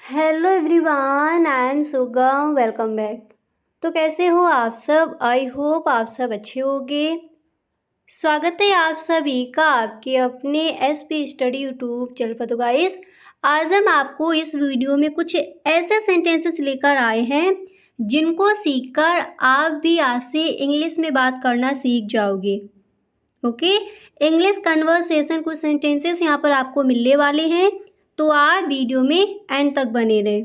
Hello everyone, I am सुगम। Welcome back. तो कैसे हो आप सब? आई होप आप सब अच्छे होंगे। स्वागत है आप सभी का आपके अपने एसपी स्टडी यूट्यूब चैनल पर। तो गाइस, आज हम आपको इस वीडियो में कुछ ऐसे सेंटेंसेस लेकर आए हैं जिनको सीखकर आप भी आज से इंग्लिश में बात करना सीख जाओगे। ओके, इंग्लिश कन्वर्सेशन कुछ सेंटेंसेस यहाँ पर आपको मिलने वाले हैं, तो आप वीडियो में एंड तक बने रहें।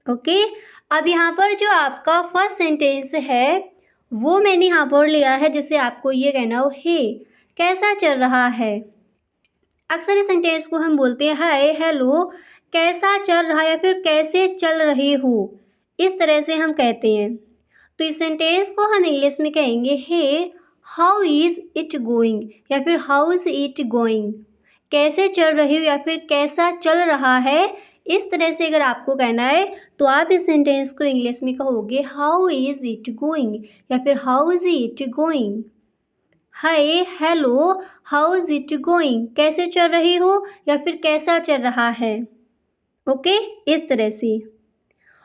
ओके, अब यहाँ पर जो आपका फर्स्ट सेंटेंस है वो मैंने यहाँ पर लिया है, जिसे आपको ये कहना हो, हे कैसा चल रहा है। अक्सर इस सेंटेंस को हम बोलते हैं हाय, हेलो, कैसा चल रहा है या फिर कैसे चल रहे हो, इस तरह से हम कहते हैं। तो इस सेंटेंस को हम इंग्लिश में कहेंगे hey how is it going या फिर हाउ इज़ इट गोइंग, कैसे चल रही हो या फिर कैसा चल रहा है। इस तरह से अगर आपको कहना है तो आप इस सेंटेंस को इंग्लिश में कहोगे हाउ इज़ इट गोइंग या फिर how is it going. Hi, hello, how is it going, कैसे चल रही हो या फिर कैसा चल रहा है। ओके, इस तरह से।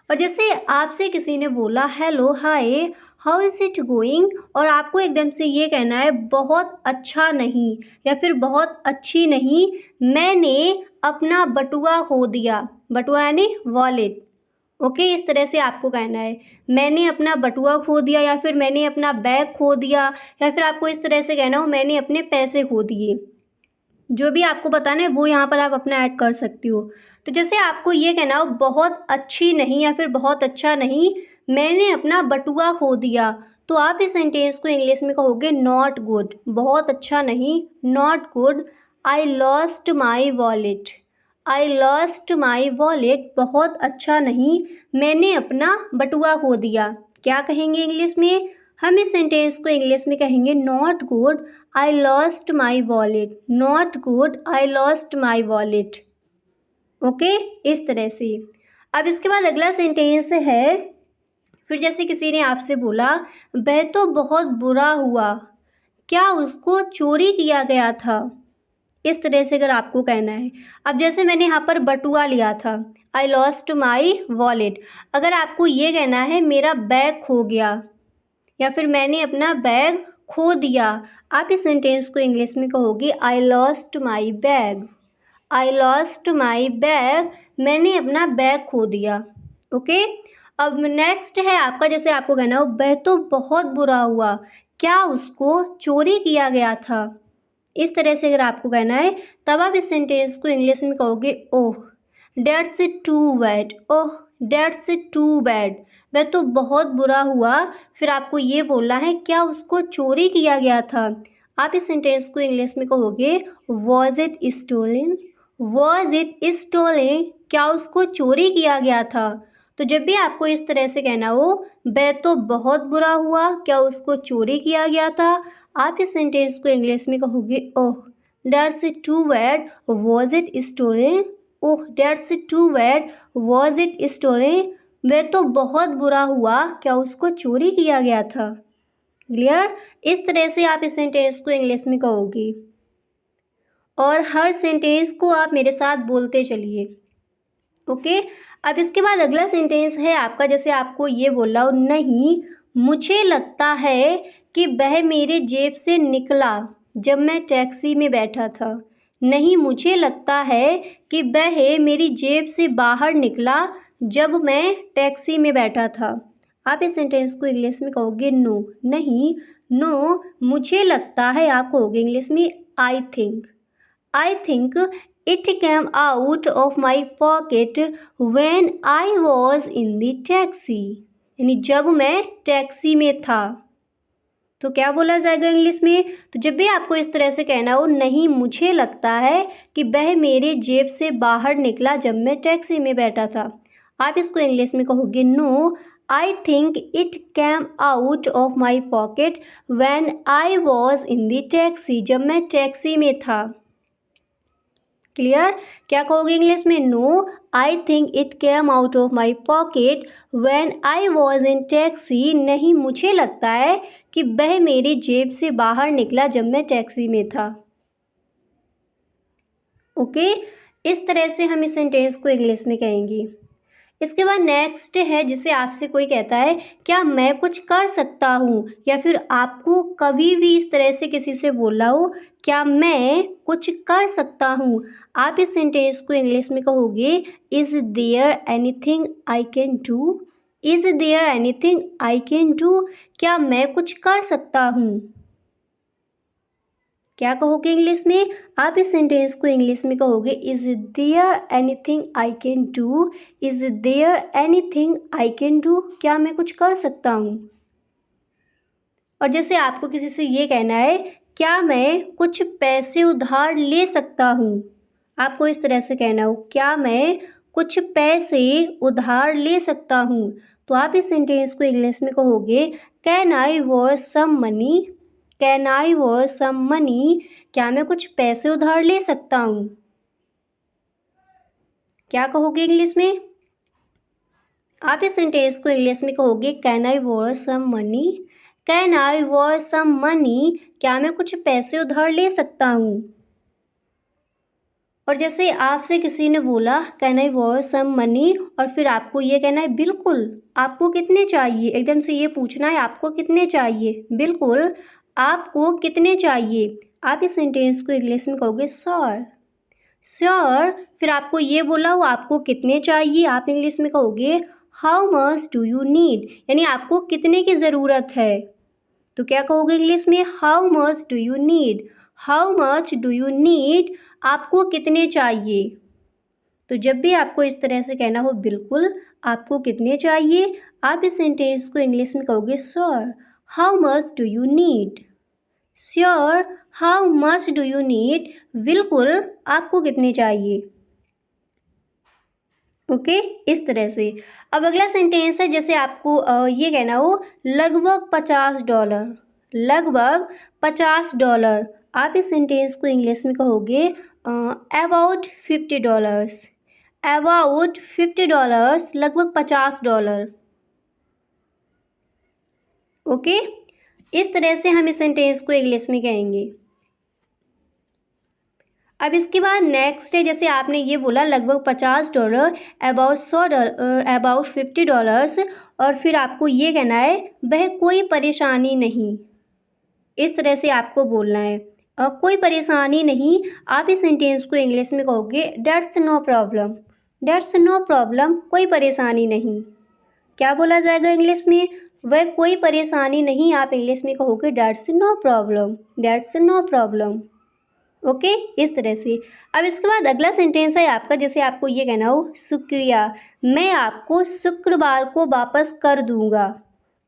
और जैसे आपसे किसी ने बोला hello, hi, how is it going, और आपको एकदम से ये कहना है बहुत अच्छा नहीं या फिर बहुत अच्छी नहीं, मैंने अपना बटुआ खो दिया। बटुआ यानी वॉलेट। ओके, इस तरह से आपको कहना है मैंने अपना बटुआ खो दिया या फिर मैंने अपना बैग खो दिया, या फिर आपको इस तरह से कहना हो मैंने अपने पैसे खो दिए। जो भी आपको बताना है वो यहाँ पर आप अपना ऐड कर सकती हो। तो जैसे आपको ये कहना हो बहुत अच्छी नहीं या फिर बहुत अच्छा नहीं, मैंने अपना बटुआ खो दिया, तो आप इस सेंटेंस को इंग्लिश में कहोगे नॉट गुड, बहुत अच्छा नहीं, not good. I lost my wallet, I lost my wallet, बहुत अच्छा नहीं, मैंने अपना बटुआ खो दिया। क्या कहेंगे इंग्लिश में? हम इस सेंटेंस को इंग्लिश में कहेंगे not good, I lost my wallet, not good, I lost my wallet. Okay, इस तरह से। अब इसके बाद अगला सेंटेंस है, फिर जैसे किसी ने आपसे बोला वह तो बहुत बुरा हुआ, क्या उसको चोरी किया गया था। इस तरह से अगर आपको कहना है। अब जैसे मैंने यहाँ पर बटुआ लिया था, आई लॉस्ट माई वॉलेट, अगर आपको ये कहना है मेरा बैग खो गया या फिर मैंने अपना बैग खो दिया, आप इस सेंटेंस को इंग्लिश में कहोगे I lost my bag, I lost my bag, मैंने अपना बैग खो दिया। ओके, अब नेक्स्ट है आपका, जैसे आपको कहना हो वह तो बहुत बुरा हुआ, क्या उसको चोरी किया गया था। इस तरह से अगर आपको कहना है तब आप इस सेंटेंस को इंग्लिश में कहोगे oh that's too bad, oh that's too bad, वह तो बहुत बुरा हुआ। फिर आपको ये बोलना है क्या उसको चोरी किया गया था, आप इस सेंटेंस को इंग्लिश में कहोगे was it stolen, was it stolen, क्या उसको चोरी किया गया था। तो जब भी आपको इस तरह से कहना हो वह तो बहुत बुरा हुआ, क्या उसको चोरी किया गया था, आप इस सेंटेंस को इंग्लिश में कहोगे oh that's too bad, was it stolen, oh that's too bad, was it stolen, वह तो बहुत बुरा हुआ, क्या उसको चोरी किया गया था। क्लियर? इस तरह से आप इस सेंटेंस को इंग्लिश में कहोगे और हर सेंटेंस को आप मेरे साथ बोलते चलिए। ओके, अब इसके बाद अगला सेंटेंस है आपका, जैसे आपको ये बोला हो नहीं मुझे लगता है कि वह मेरे जेब से निकला जब मैं टैक्सी में बैठा था। नहीं मुझे लगता है कि वह मेरी जेब से बाहर निकला जब मैं टैक्सी में बैठा था। आप इस सेंटेंस को इंग्लिश में कहोगे नो, नहीं, नो मुझे लगता है, आप कहोगे इंग्लिश में I think, I think it came out of my pocket when I was in the taxi, यानी जब मैं टैक्सी में था। तो क्या बोला जाएगा इंग्लिश में? तो जब भी आपको इस तरह से कहना हो नहीं मुझे लगता है कि वह मेरे जेब से बाहर निकला जब मैं टैक्सी में बैठा था, आप इसको इंग्लिश में कहोगे no I think it came out of my pocket when I was in the taxi, जब मैं टैक्सी में था। क्लियर? क्या कहोगे इंग्लिश में? No I think it came out of my pocket when I was in taxi, नहीं मुझे लगता है कि वह मेरी जेब से बाहर निकला जब मैं टैक्सी में था। ओके, इस तरह से हम इस सेंटेंस को इंग्लिश में कहेंगे। इसके बाद नेक्स्ट है, जिसे आपसे कोई कहता है क्या मैं कुछ कर सकता हूँ, या फिर आपको कभी भी इस तरह से किसी से बोला हो क्या मैं कुछ कर सकता हूँ, आप इस सेंटेंस को इंग्लिश में कहोगे is there anything I can do. Is there anything I can do, क्या मैं कुछ कर सकता हूँ। क्या कहोगे इंग्लिश में, आप इस सेंटेंस को इंग्लिश में कहोगे is there anything I can do. Is there anything I can do, क्या मैं कुछ कर सकता हूँ। और जैसे आपको किसी से ये कहना है क्या मैं कुछ पैसे उधार ले सकता हूँ, आपको इस तरह से कहना हो क्या मैं कुछ पैसे उधार ले सकता हूँ, तो आप इस सेंटेंस को इंग्लिश में कहोगे can I was some money. Can I was some money, क्या मैं कुछ पैसे उधार ले सकता हूँ। क्या कहोगे इंग्लिश में, आप इस सेंटेंस को इंग्लिश में कहोगे can I was some money. Can I was some money, क्या मैं कुछ पैसे उधार ले सकता हूँ। और जैसे आपसे किसी ने बोला can I was some money, और फिर आपको ये कहना है बिल्कुल, आपको कितने चाहिए, एकदम से ये पूछना है आपको कितने चाहिए, बिल्कुल आपको कितने चाहिए, आप इस सेंटेंस को इंग्लिश में कहोगे श्योर। श्योर, फिर आपको ये बोला हो आपको कितने चाहिए, आप इंग्लिश में कहोगे how much do you need, यानी आपको कितने की ज़रूरत है, तो क्या कहोगे इंग्लिश में how much do you need. How much do you need, आपको कितने चाहिए। तो जब भी आपको इस तरह से कहना हो बिल्कुल आपको कितने चाहिए, आप इस सेंटेंस को इंग्लिश में कहोगे sure how much do you need. Sure how much do you need, बिल्कुल आपको कितने चाहिए। ओके, इस तरह से। अब अगला सेंटेंस है, जैसे आपको ये कहना हो लगभग $50, लगभग $50, आप इस सेंटेंस को इंग्लिश में कहोगे अबाउट $50। अबाउट $50, लगभग $50। ओके, इस तरह से हम इस सेंटेंस को इंग्लिश में कहेंगे। अब इसके बाद नेक्स्ट है, जैसे आपने ये बोला लगभग $50, अबाउट अबाउट $50, और फिर आपको ये कहना है वह कोई परेशानी नहीं, इस तरह से आपको बोलना है कोई परेशानी नहीं, आप इस सेंटेंस को इंग्लिश में कहोगे that's no problem. That's no problem, कोई परेशानी नहीं। क्या बोला जाएगा इंग्लिश में, वह कोई परेशानी नहीं, आप इंग्लिश में कहोगे that's no problem. That's no problem. Okay, इस तरह से। अब इसके बाद अगला सेंटेंस है आपका, जैसे आपको ये कहना हो शुक्रिया, मैं आपको शुक्रवार को वापस कर दूंगा।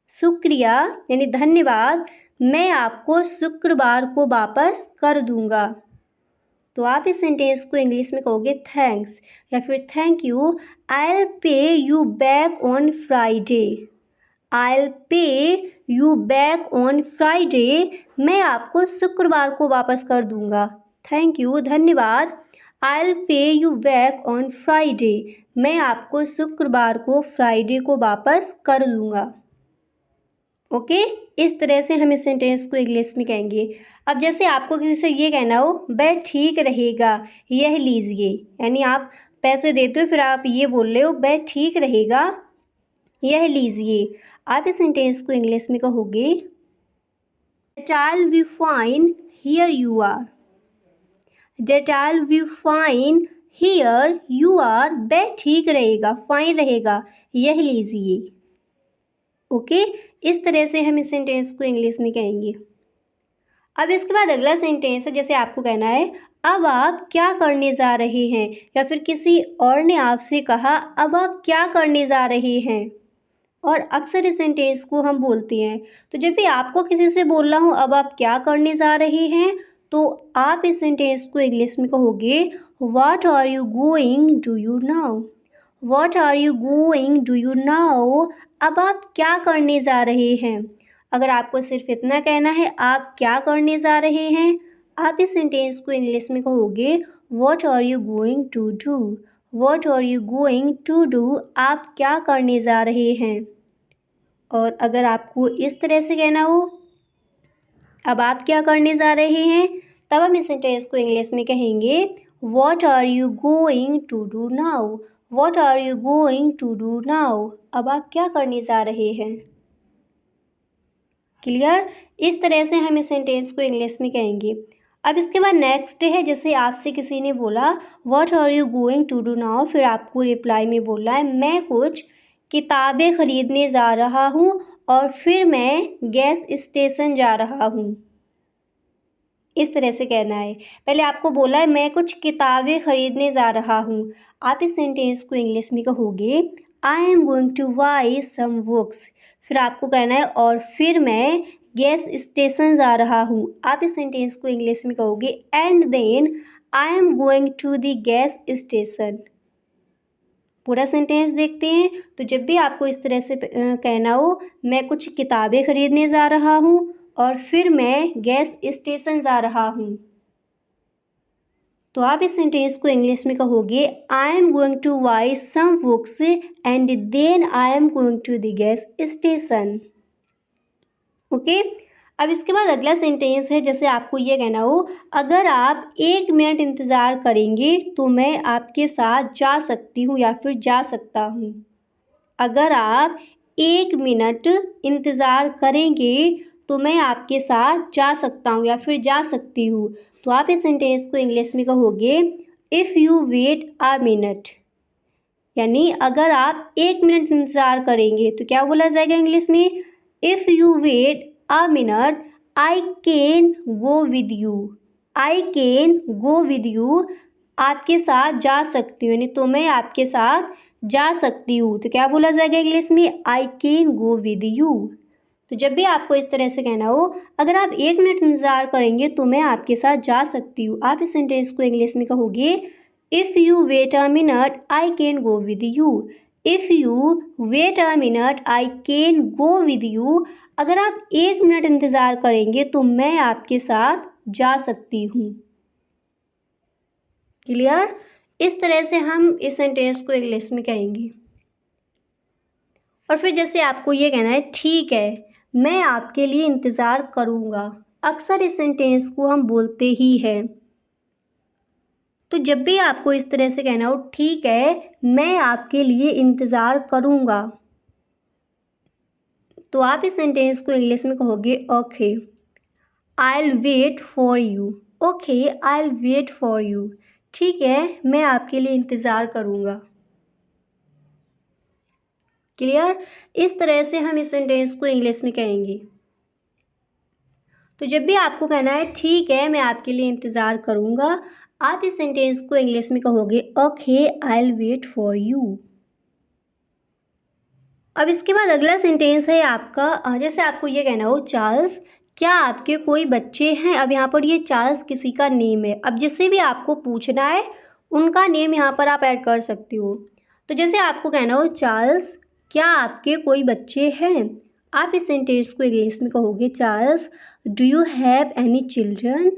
शुक्रिया यानी धन्यवाद, मैं आपको शुक्रवार को वापस कर दूंगा, तो आप इस सेंटेंस को इंग्लिश में कहोगे थैंक्स, या फिर thank you, I will pay you back on Friday. I will pay you back on Friday, मैं आपको शुक्रवार को वापस कर दूंगा। थैंक यू, धन्यवाद, I will pay you back on Friday, मैं आपको शुक्रवार को फ्राइडे को वापस कर दूंगा। ओके, इस तरह से हम इस सेंटेंस को इंग्लिश में कहेंगे। अब जैसे आपको किसी से ये कहना हो वह ठीक रहेगा, यह लीजिए, यानी आप पैसे देते हो फिर आप ये बोल रहे हो वह ठीक रहेगा, यह लीजिए, आप इस सेंटेंस को इंग्लिश में कहोगे That I'll be fine, here you are. That I'll be fine, here you are. वह ठीक रहेगा, फाइन रहेगा, यह लीजिए। ओके, इस तरह से हम इस सेंटेंस को इंग्लिश में कहेंगे। अब इसके बाद अगला सेंटेंस है, जैसे आपको कहना है अब आप क्या करने जा रहे हैं, या फिर किसी और ने आपसे कहा अब आप क्या करने जा रहे हैं, और अक्सर इस सेंटेंस को हम बोलते हैं। तो जब भी आपको किसी से बोलना हो अब आप क्या करने जा रहे हैं, तो आप इस सेंटेंस को इंग्लिश में कहोगे what are you going do you now. What are you going do you now, अब आप क्या करने जा रहे हैं। अगर आपको सिर्फ इतना कहना है आप क्या करने जा रहे हैं, आप इस सेंटेंस को इंग्लिश में कहोगे what are you going to do. What are you going to do, आप क्या करने जा रहे हैं। और अगर आपको इस तरह से कहना हो अब आप क्या करने जा रहे हैं, तब हम इस सेंटेंस को इंग्लिश में कहेंगे what are you going to do now, what are you going to do now, अब आप क्या करने जा रहे हैं। क्लियर। इस तरह से हम इस सेंटेंस को इंग्लिश में कहेंगे। अब इसके बाद नेक्स्ट है, जैसे आपसे किसी ने बोला what are you going to do now, फिर आपको रिप्लाई में बोलना है मैं कुछ किताबें खरीदने जा रहा हूँ और फिर मैं गैस स्टेशन जा रहा हूँ। इस तरह से कहना है। पहले आपको बोला है मैं कुछ किताबें खरीदने जा रहा हूँ, आप इस सेंटेंस को इंग्लिश में कहोगे I am going to buy some books, फिर आपको कहना है और फिर मैं गैस स्टेशन जा रहा हूँ, आप इस सेंटेंस को इंग्लिश में कहोगे and then I am going to the gas station. पूरा सेंटेंस देखते हैं। तो जब भी आपको इस तरह से कहना हो मैं कुछ किताबें खरीदने जा रहा हूँ और फिर मैं गैस स्टेशन जा रहा हूँ, तो आप इस सेंटेंस को इंग्लिश में कहोगे I am going to buy some books and then I am going to the gas station. Okay. अब इसके बाद अगला सेंटेंस है, जैसे आपको ये कहना हो अगर आप 1 मिनट इंतज़ार करेंगे तो मैं आपके साथ जा सकती हूँ या फिर जा सकता हूँ। अगर आप 1 मिनट इंतज़ार करेंगे तो मैं आपके साथ जा सकता हूँ या फिर जा सकती हूँ, तो आप इस सेंटेंस को इंग्लिश में कहोगे if you wait a minute, यानी अगर आप 1 मिनट इंतज़ार करेंगे तो क्या बोला जाएगा इंग्लिश में, if you wait a minute I can go with you, I can go with you, आपके साथ जा सकती हूँ, यानी तो मैं आपके साथ जा सकती हूँ, तो क्या बोला जाएगा इंग्लिश में आई कैन गो विद यू। तो जब भी आपको इस तरह से कहना हो अगर आप 1 मिनट इंतज़ार करेंगे तो मैं आपके साथ जा सकती हूँ, आप इस सेंटेंस को इंग्लिश में कहोगे if you wait a minute I can go with you, if you wait a minute I can go with you, अगर आप 1 मिनट इंतज़ार करेंगे तो मैं आपके साथ जा सकती हूँ। क्लियर। इस तरह से हम इस सेंटेंस को इंग्लिश में कहेंगे। और फिर जैसे आपको ये कहना है ठीक है मैं आपके लिए इंतज़ार करूँगा, अक्सर इस सेंटेंस को हम बोलते ही हैं। तो जब भी आपको इस तरह से कहना हो ठीक है मैं आपके लिए इंतज़ार करूँगा, तो आप इस सेंटेंस को इंग्लिश में कहोगे okay I will wait for you, okay I will wait for you, ठीक है मैं आपके लिए इंतज़ार करूँगा। क्लियर। इस तरह से हम इस सेंटेंस को इंग्लिश में कहेंगे। तो जब भी आपको कहना है ठीक है मैं आपके लिए इंतज़ार करूँगा, आप इस सेंटेंस को इंग्लिश में कहोगे okay I will wait for you. अब इसके बाद अगला सेंटेंस है आपका, जैसे आपको ये कहना हो चार्ल्स क्या आपके कोई बच्चे हैं। अब यहाँ पर ये चार्ल्स किसी का नेम है, अब जिससे भी आपको पूछना है उनका नेम यहाँ पर आप ऐड कर सकती हो। तो जैसे आपको कहना हो चार्ल्स क्या आपके कोई बच्चे हैं, आप इस सेंटेंस को इंग्लिश में कहोगे Charles do you have any children,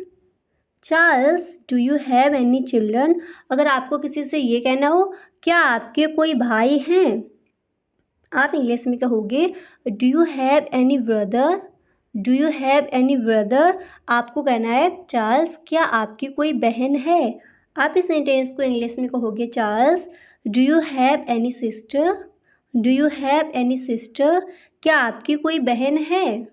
Charles do you have any children. अगर आपको किसी से ये कहना हो क्या आपके कोई भाई हैं, आप इंग्लिश में कहोगे do you have any brother, do you have any brother. आपको कहना है चार्ल्स क्या आपकी कोई बहन है, आप इस सेंटेंस को इंग्लिश में कहोगे Charles do you have any sister, do you have any sister, क्या आपकी कोई बहन है।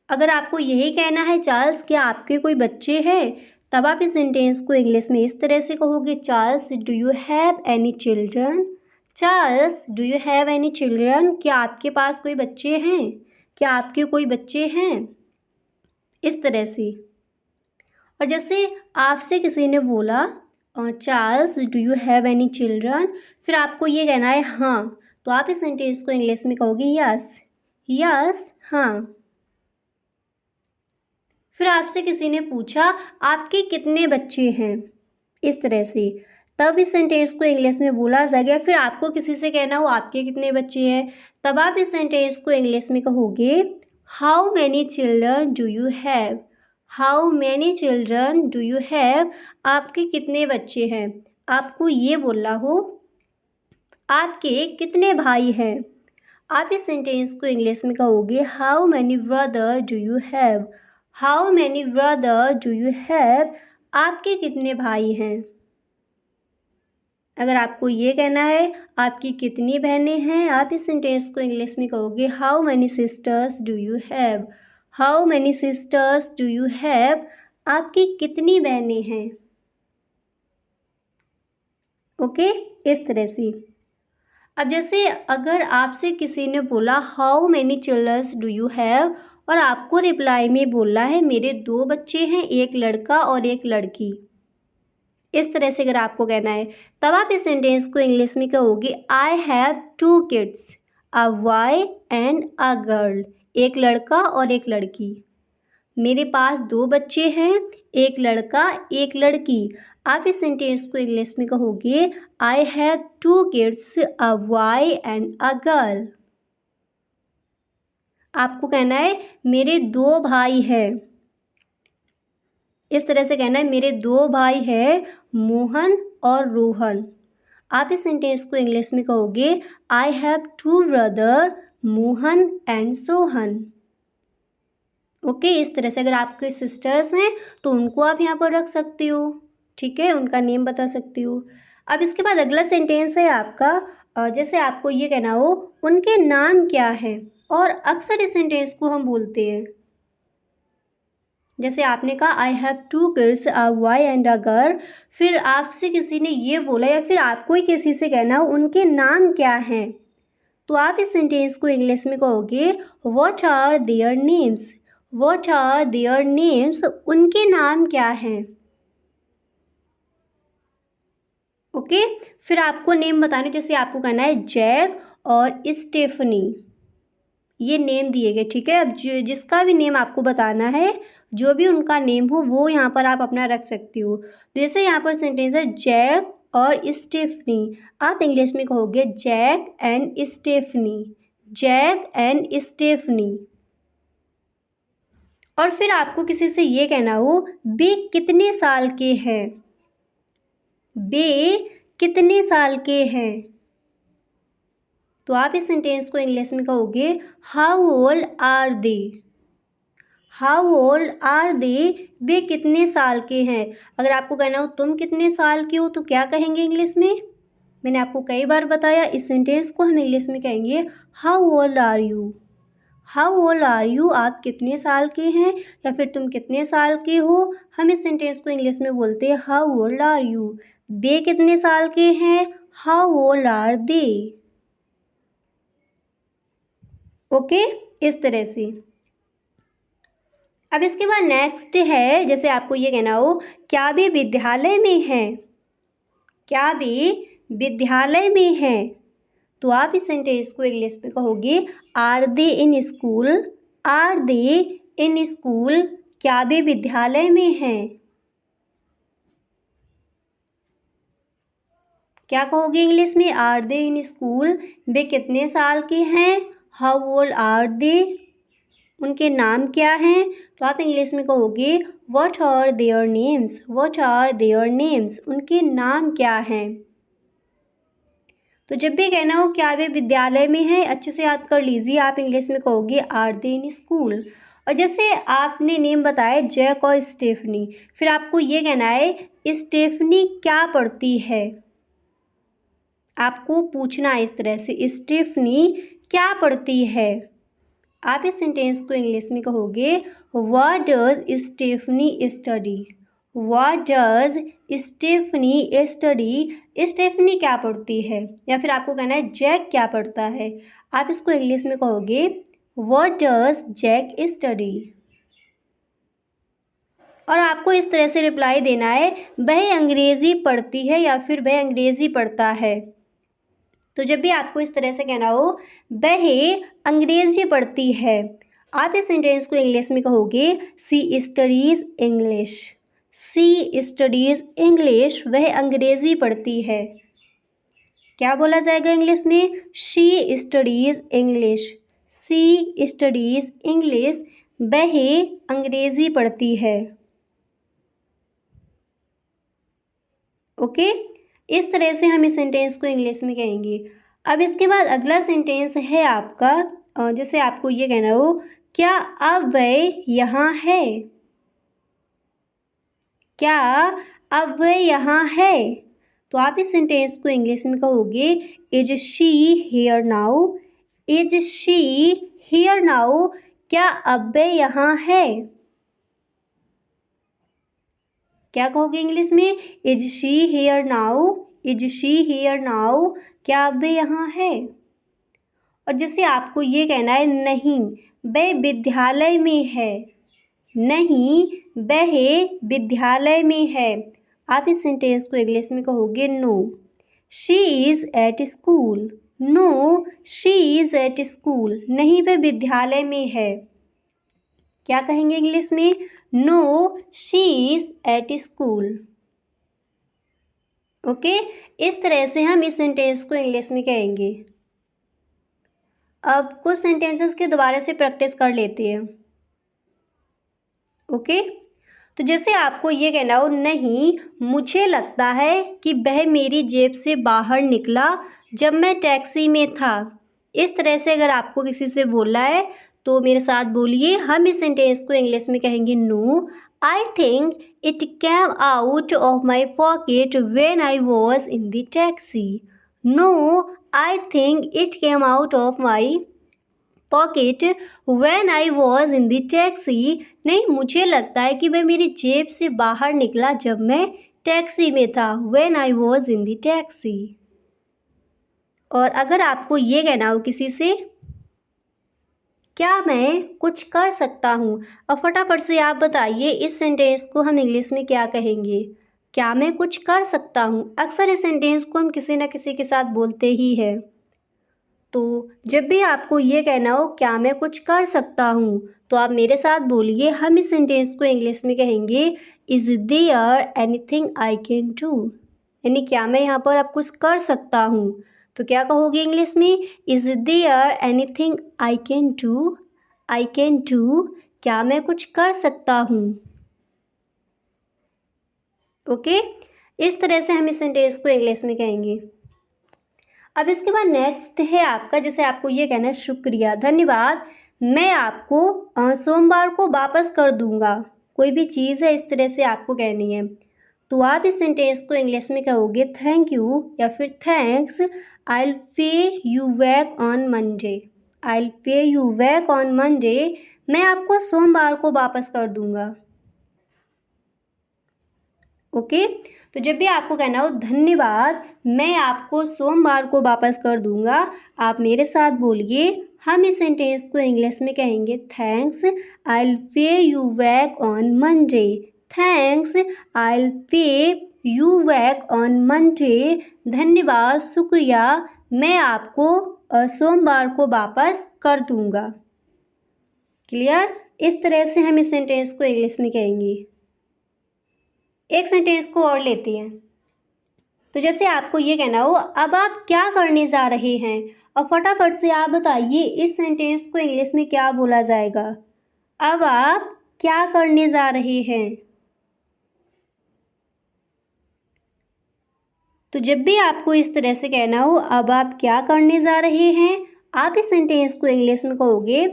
अगर आपको यही कहना है चार्ल्स क्या आपके कोई बच्चे हैं, तब आप इस सेंटेंस को इंग्लिश में इस तरह से कहोगे Charles do you have any children, Charles do you have any children, क्या आपके पास कोई बच्चे हैं, क्या आपके कोई बच्चे हैं, इस तरह से। और जैसे आपसे किसी ने बोला Charles do you have any children, फिर आपको ये कहना है हाँ, तो आप इस सेंटेंस को इंग्लिश में कहोगे यस, यस हाँ। फिर आपसे किसी ने पूछा आपके कितने बच्चे हैं, इस तरह से, तब इस सेंटेंस को इंग्लिश में बोला जाएगा। फिर आपको किसी से कहना हो आपके कितने बच्चे हैं, तब आप इस सेंटेंस को इंग्लिश में कहोगे how many children do you have, how many children do you have, आपके कितने बच्चे हैं। आपको ये बोलना हो आपके कितने भाई हैं, आप इस सेंटेंस को इंग्लिश में कहोगे how many brother do you have, how many brother do you have, आपके कितने भाई हैं। अगर आपको ये कहना है आपकी कितनी बहनें हैं, आप इस सेंटेंस को इंग्लिश में कहोगे how many sisters do you have. How many sisters do you have, आपकी कितनी बहनें हैं। ओके, इस तरह से। अब जैसे अगर आपसे किसी ने बोला how many childrens do you have, और आपको रिप्लाई में बोलना है मेरे 2 बच्चे हैं, एक लड़का और एक लड़की। इस तरह से अगर आपको कहना है तब आप इस सेंटेंस को इंग्लिश में कहोगे I have 2 kids, a boy and a girl. एक लड़का और एक लड़की। मेरे पास 2 बच्चे हैं, एक लड़का एक लड़की। आप इस सेंटेंस को इंग्लिश में कहोगे I have 2 kids, a boy and a girl. आपको कहना है मेरे 2 भाई हैं। इस तरह से कहना है मेरे 2 भाई हैं, मोहन और रोहन। आप इस सेंटेंस को इंग्लिश में कहोगे I have 2 brother, Mohan and Sohan. Okay, इस तरह से अगर आपके सिस्टर्स हैं तो उनको आप यहाँ पर रख सकती हो, ठीक है, उनका नेम बता सकती हो। अब इसके बाद अगला सेंटेंस है आपका, जैसे आपको ये कहना हो उनके नाम क्या है, और अक्सर इस सेंटेंस को हम बोलते हैं। जैसे आपने कहा I have 2 kids, a boy and a girl, फिर आपसे किसी ने ये बोला या फिर आपको ही किसी से कहना हो उनके नाम क्या हैं, तो आप इस सेंटेंस को इंग्लिश में कहोगे what are their names. What are their names, उनके नाम क्या हैं। ओके, फिर आपको नेम बताने, जैसे आपको कहना है जैक और स्टेफनी, ये नेम दिए गए, ठीक है। अब जिसका भी नेम आपको बताना है, जो भी उनका नेम हो वो यहाँ पर आप अपना रख सकती हो। जैसे यहाँ पर सेंटेंस है जैक और स्टेफनी, आप इंग्लिश में कहोगे Jack and Stephanie. Jack and Stephanie. और फिर आपको किसी से ये कहना हो वे कितने साल के हैं। वे कितने साल के हैं, तो आप इस सेंटेंस को इंग्लिश में कहोगे how old are they. How old are they, वे कितने साल के हैं। अगर आपको कहना हो तुम कितने साल के हो तो क्या कहेंगे इंग्लिश में। मैंने आपको कई बार बताया इस सेंटेंस को हम इंग्लिश में कहेंगे how old are you. How old are you, आप कितने साल के हैं या फिर तुम कितने साल के हो, हम इस सेंटेंस को इंग्लिश में बोलते हैं हाउ ओल्ड आर यू। वे कितने साल के हैं, how old are they. Okay, इस तरह से। अब इसके बाद नेक्स्ट है, जैसे आपको ये कहना हो क्या वे विद्यालय में हैं। क्या वे विद्यालय में हैं, तो आप इस सेंटेंस को इंग्लिश में कहोगे are they in school. Are they in school, क्या वे विद्यालय में हैं। क्या कहोगे इंग्लिश में, आर दे इन स्कूल, वे कितने साल के हैं, हाउ ओल्ड आर दे, उनके नाम क्या हैं, तो आप इंग्लिश में कहोगे what are their names. What are their names, उनके नाम क्या हैं। तो जब भी कहना हो क्या वे विद्यालय में हैं, अच्छे से याद कर लीजिए, आप इंग्लिश में कहोगे आर दे इन स्कूल। और जैसे आपने नेम बताया जैक और स्टेफनी, फिर आपको ये कहना है स्टेफनी क्या पढ़ती है। आपको पूछना है इस तरह से स्टेफनी क्या पढ़ती है। आप इस सेंटेंस को इंग्लिश में कहोगे what does Stephanie study. What does Stephanie study, Stephanie क्या पढ़ती है। या फिर आपको कहना है जैक क्या पढ़ता है, आप इसको इंग्लिश में कहोगे व्हाट डज जैक स्टडी। और आपको इस तरह से रिप्लाई देना है वह अंग्रेज़ी पढ़ती है या फिर वह अंग्रेज़ी पढ़ता है। तो जब भी आपको इस तरह से कहना हो वह अंग्रेज़ी पढ़ती है, आप इस सेंटेंस को इंग्लिश में कहोगे she studies English. She studies English, वह अंग्रेज़ी पढ़ती है। क्या बोला जाएगा इंग्लिश में, she studies English. She studies English, वह अंग्रेज़ी पढ़ती है। ओके, इस तरह से हम इस सेंटेंस को इंग्लिश में कहेंगे। अब इसके बाद अगला सेंटेंस है आपका, जैसे आपको ये कहना हो क्या अब वह यहाँ है। क्या अब वह यहाँ है? तो आप इस सेंटेंस को इंग्लिश में कहोगे is she here now? Is she here now? क्या अब वह यहाँ है? क्या कहोगे इंग्लिश में? Is she here now? Is she here now? क्या अब वह यहाँ है? और जैसे आपको ये कहना है नहीं वह विद्यालय में है, नहीं वह विद्यालय में है, आप इस सेंटेंस को इंग्लिश में कहोगे no she is at school. No she is at school, नहीं वह विद्यालय में है। क्या कहेंगे इंग्लिश में? No she is at school. Okay, इस तरह से हम इस सेंटेंस को इंग्लिश में कहेंगे। अब कुछ सेंटेंसेस के दोबारा से प्रैक्टिस कर लेते हैं। ओके, तो जैसे आपको ये कहना हो नहीं मुझे लगता है कि वह मेरी जेब से बाहर निकला जब मैं टैक्सी में था। इस तरह से अगर आपको किसी से बोलना है तो मेरे साथ बोलिए। हम इस सेंटेंस को इंग्लिश में कहेंगे no I think it came out of my pocket when I was in the taxi. No I think it came out of my pocket when I was in the taxi. नहीं मुझे लगता है कि वह मेरी जेब से बाहर निकला जब मैं टैक्सी में था। When I was in the taxi. और अगर आपको ये कहना हो किसी से क्या मैं कुछ कर सकता हूँ, अब फटाफट से आप बताइए इस सेंटेंस को हम इंग्लिश में क्या कहेंगे? क्या मैं कुछ कर सकता हूँ? अक्सर इस सेंटेंस को हम किसी न किसी के साथ बोलते ही हैं। तो जब भी आपको ये कहना हो क्या मैं कुछ कर सकता हूँ तो आप मेरे साथ बोलिए। हम इस सेंटेंस को इंग्लिश में कहेंगे is there anything I can do. यानी क्या मैं यहाँ पर अब कुछ कर सकता हूँ तो क्या कहोगे इंग्लिश में? Is there anything I can do? I can do, क्या मैं कुछ कर सकता हूँ? ओके, इस तरह से हम इस सेंटेंस को इंग्लिश में कहेंगे। अब इसके बाद नेक्स्ट है आपका, जैसे आपको ये कहना है शुक्रिया, धन्यवाद, मैं आपको सोमवार को वापस कर दूंगा। कोई भी चीज़ है इस तरह से आपको कहनी है तो आप इस सेंटेंस को इंग्लिश में कहोगे थैंक यू या फिर thanks I will pay you back on Monday. I will pay you back on Monday, मैं आपको सोमवार को वापस कर दूंगा। ओके, तो जब भी आपको कहना हो धन्यवाद मैं आपको सोमवार को वापस कर दूंगा, आप मेरे साथ बोलिए। हम इस सेंटेंस को इंग्लिश में कहेंगे thanks I will pay you back on Monday. Thanks I will pay you back on Monday, धन्यवाद शुक्रिया मैं आपको सोमवार को वापस कर दूंगा। क्लियर? इस तरह से हम इस सेंटेंस को इंग्लिश में कहेंगे। एक सेंटेंस को और लेते हैं। तो जैसे आपको ये कहना हो अब आप क्या करने जा रहे हैं, और फटाफट से आप बताइए इस सेंटेंस को इंग्लिश में क्या बोला जाएगा? अब आप क्या करने जा रहे हैं? तो जब भी आपको इस तरह से कहना हो अब आप क्या करने जा रहे हैं, आप इस सेंटेंस को इंग्लिश में कहोगे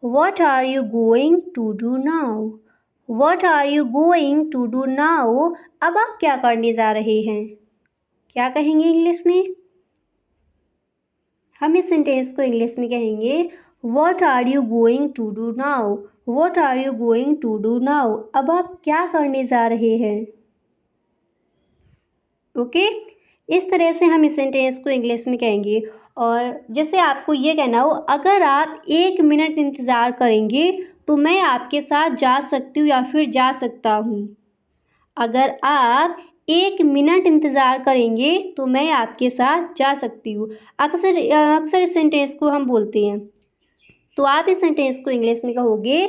what are you going to do now? What are you going to do now? अब आप क्या करने जा रहे हैं? क्या कहेंगे इंग्लिश में? हम इस सेंटेंस को इंग्लिश में कहेंगे what are you going to do now? What are you going to do now? अब आप क्या करने जा रहे हैं? ओके, इस तरह से हम इस सेंटेंस को इंग्लिश में कहेंगे। और जैसे आपको ये कहना हो अगर आप 1 मिनट इंतज़ार करेंगे तो मैं आपके साथ जा सकती हूँ या फिर जा सकता हूँ। अगर आप 1 मिनट इंतज़ार करेंगे तो मैं आपके साथ जा सकती हूँ। अक्सर इस सेंटेंस को हम बोलते हैं। तो आप इस सेंटेंस को इंग्लिश में कहोगे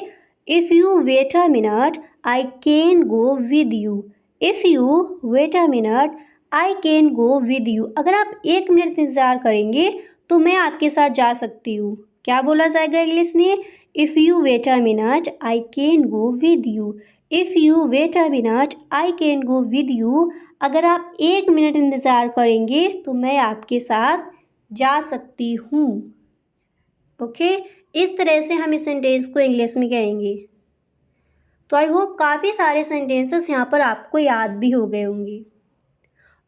if you wait a minute I can go with you. If you wait a minute I can go with you. अगर आप 1 मिनट इंतज़ार करेंगे तो मैं आपके साथ जा सकती हूँ। क्या बोला जाएगा इंग्लिश में? If you wait a minute I can go with you. If you wait a minute I can go with you. अगर आप 1 मिनट इंतज़ार करेंगे तो मैं आपके साथ जा सकती हूँ। ओके, इस तरह से हम इस सेंटेंस को इंग्लिश में कहेंगे। तो आई होप काफ़ी सारे सेंटेंसेस यहाँ पर आपको याद भी हो गए होंगे।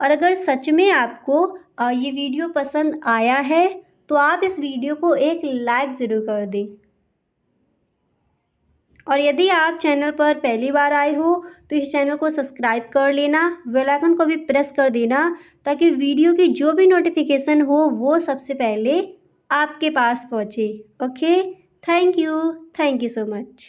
और अगर सच में आपको ये वीडियो पसंद आया है तो आप इस वीडियो को एक लाइक ज़रूर कर दें। और यदि आप चैनल पर पहली बार आए हो तो इस चैनल को सब्सक्राइब कर लेना, बेल आइकन को भी प्रेस कर देना ताकि वीडियो की जो भी नोटिफिकेशन हो वो सबसे पहले आपके पास पहुँचे। Okay, thank you so much.